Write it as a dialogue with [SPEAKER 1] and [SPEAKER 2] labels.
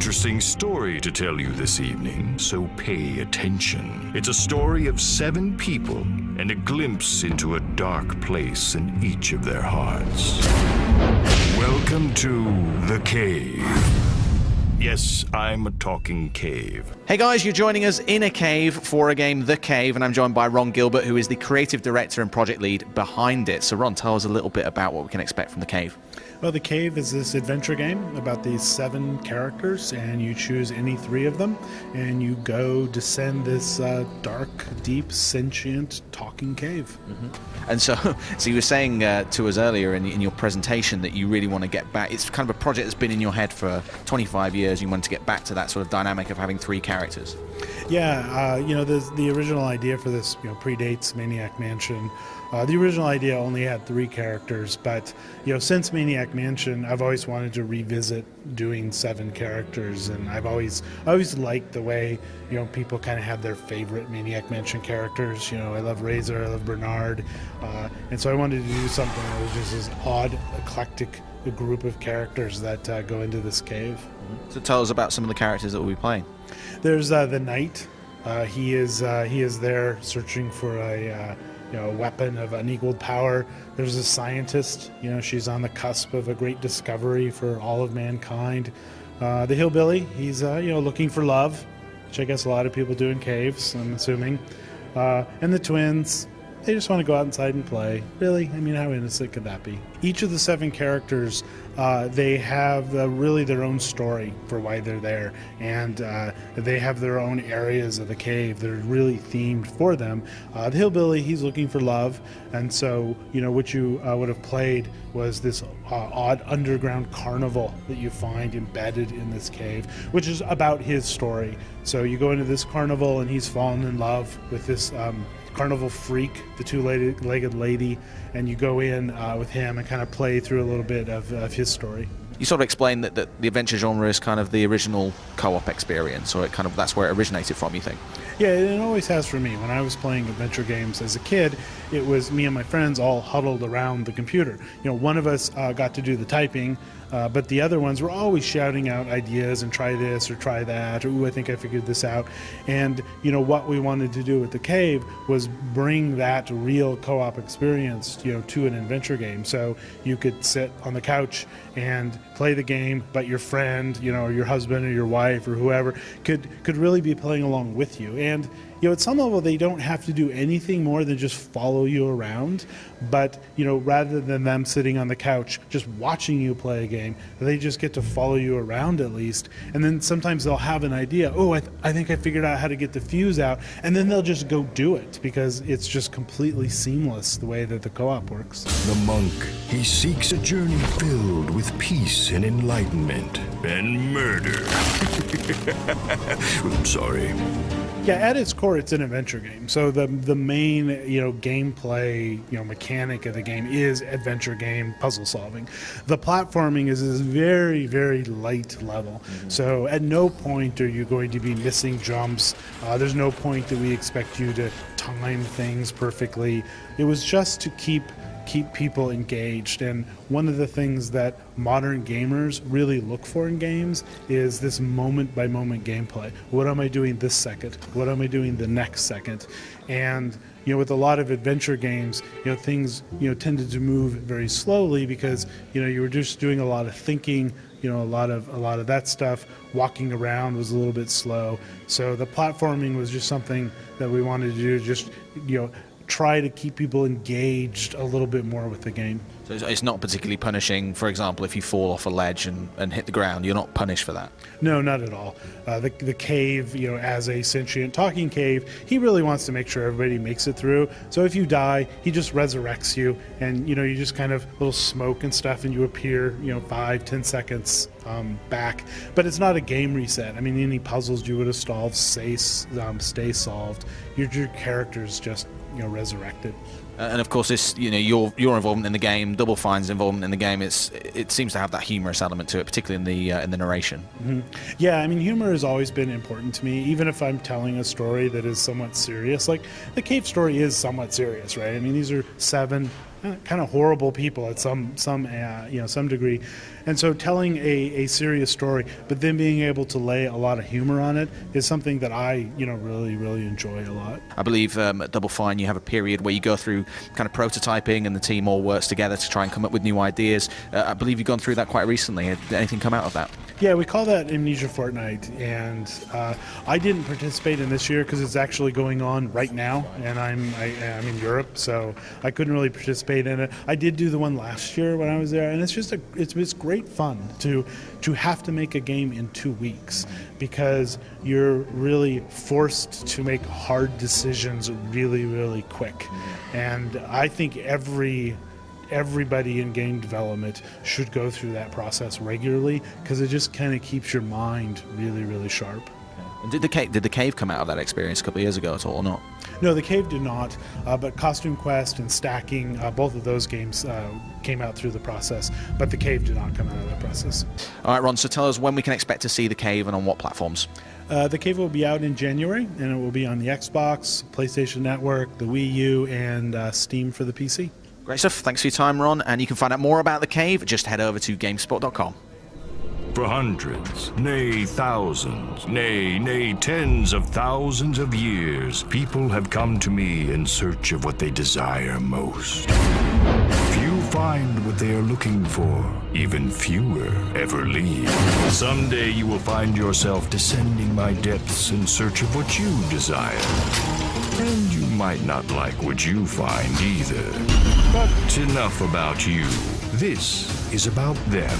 [SPEAKER 1] interesting story to tell you this evening, so pay attention. It's a story of 7 people and a glimpse into a dark place in each of their hearts. Welcome to The Cave. Yes, I'm a talking cave.
[SPEAKER 2] Hey guys, you're joining us in a cave for a game, The Cave, and I'm joined by Ron Gilbert, who is the creative director and project lead behind it. So Ron, tell us a little bit about what we can expect from The Cave.
[SPEAKER 3] Well, The Cave is this adventure game about these 7 characters, and you choose any 3 of them, and you go descend this dark, deep, sentient, talking cave.
[SPEAKER 2] Mm-hmm. And so you were saying to us earlier in your presentation that you really want to get back. It's kind of a project that's been in your head for 25 years. You want to get back to that sort of dynamic of having 3 characters.
[SPEAKER 3] Yeah, the original idea for this predates Maniac Mansion. The original idea only had 3 characters, but since Maniac Mansion, I've always wanted to revisit doing 7 characters, and I always liked the way people kind of have their favorite Maniac Mansion characters. I love Razor, I love Bernard, and so I wanted to do something that was just this odd, eclectic group of characters that go into this cave.
[SPEAKER 2] So tell us about some of the characters that we'll be playing.
[SPEAKER 3] There's the Knight. He is there searching for a weapon of unequaled power. There's a scientist. She's on the cusp of a great discovery for all of mankind. The Hillbilly. He's looking for love, which I guess a lot of people do in caves, I'm assuming. And the Twins. They just want to go out inside and play. Really? I mean, how innocent could that be? Each of the 7 characters, they have really their own story for why they're there, and they have their own areas of the cave that are really themed for them. The Hillbilly, he's looking for love, and so, what you would have played was this odd underground carnival that you find embedded in this cave, which is about his story. So you go into this carnival, and he's fallen in love with this carnival freak, the 2-legged lady, and you go in with him and kind of play through a little bit of his story.
[SPEAKER 2] You sort of explained that the adventure genre is kind of the original co-op experience, or that's where it originated from, you think?
[SPEAKER 3] Yeah, it always has for me. When I was playing adventure games as a kid, it was me and my friends all huddled around the computer. One of us got to do the typing, but the other ones were always shouting out ideas and try this or try that, or ooh, I think I figured this out. And what we wanted to do with The Cave was bring that real co-op experience to an adventure game. So you could sit on the couch and play the game, but your friend, or your husband or your wife or whoever could really be playing along with you. And at some level, they don't have to do anything more than just follow you around. But, rather than them sitting on the couch just watching you play a game, they just get to follow you around at least. And then sometimes they'll have an idea. Oh, I think I figured out how to get the fuse out. And then they'll just go do it because it's just completely seamless the way that the co-op works.
[SPEAKER 1] The monk, he seeks a journey filled with peace and enlightenment and murder. I'm sorry.
[SPEAKER 3] Yeah, at its core, it's an adventure game. So the main gameplay mechanic of the game is adventure game puzzle solving. The platforming is this very, very light level. Mm-hmm. So at no point are you going to be missing jumps. There's no point that we expect you to time things perfectly. It was just to keep people engaged. And one of the things that modern gamers really look for in games is this moment-by-moment gameplay. What am I doing this second? What am I doing the next second? And with a lot of adventure games, things tended to move very slowly because you were just doing a lot of thinking. A lot of that stuff. Walking around was a little bit slow. So the platforming was just something that we wanted to do. Just try to keep people engaged a little bit more with the game.
[SPEAKER 2] So it's not particularly punishing, for example, if you fall off a ledge and hit the ground, you're not punished for that?
[SPEAKER 3] No, not at all. The cave, as a sentient talking cave, he really wants to make sure everybody makes it through. So if you die, he just resurrects you, and you just kind of little smoke and stuff, and you appear 5-10 seconds back. But it's not a game reset. I mean, any puzzles you would have solved stay solved. Your character's just resurrected.
[SPEAKER 2] And of course, this your involvement in the game, Double Fine's involvement in the game, it seems to have that humorous element to it, particularly in the narration.
[SPEAKER 3] Mm-hmm. Yeah, I mean, humor has always been important to me, even if I'm telling a story that is somewhat serious. Like the cave story is somewhat serious, right? I mean, these are 7 kind of horrible people at some degree, and so telling a serious story, but then being able to lay a lot of humor on it is something that I really enjoy a lot.
[SPEAKER 2] I believe at Double Fine you have a period where you go through kind of prototyping and the team all works together to try and come up with new ideas. I believe you've gone through that quite recently. Did anything come out of that?
[SPEAKER 3] Yeah, we call that Amnesia Fortnight, and I didn't participate in this year because it's actually going on right now, and I'm in Europe, so I couldn't really participate in it. I did do the one last year when I was there, and it's great fun to have to make a game in 2 weeks, because you're really forced to make hard decisions really quick, and I think everybody in game development should go through that process regularly, because it just kind of keeps your mind really sharp.
[SPEAKER 2] And did the cave come out of that experience a couple of years ago at all, or not?
[SPEAKER 3] No, the cave did not, but Costume Quest and Stacking, both of those games came out through the process, but the cave did not come out of that process.
[SPEAKER 2] All right, Ron, so tell us when we can expect to see the cave and on what platforms.
[SPEAKER 3] The cave will be out in January, and it will be on the Xbox, PlayStation Network, the Wii U, and Steam for the PC.
[SPEAKER 2] Great stuff. Thanks for your time, Ron. And you can find out more about the cave. Just head over to GameSpot.com.
[SPEAKER 1] For hundreds, nay thousands, nay tens of thousands of years, people have come to me in search of what they desire most. Few find what they are looking for. Even fewer ever leave. Someday you will find yourself descending my depths in search of what you desire. And you might not like what you find either. But enough about you. This is about them.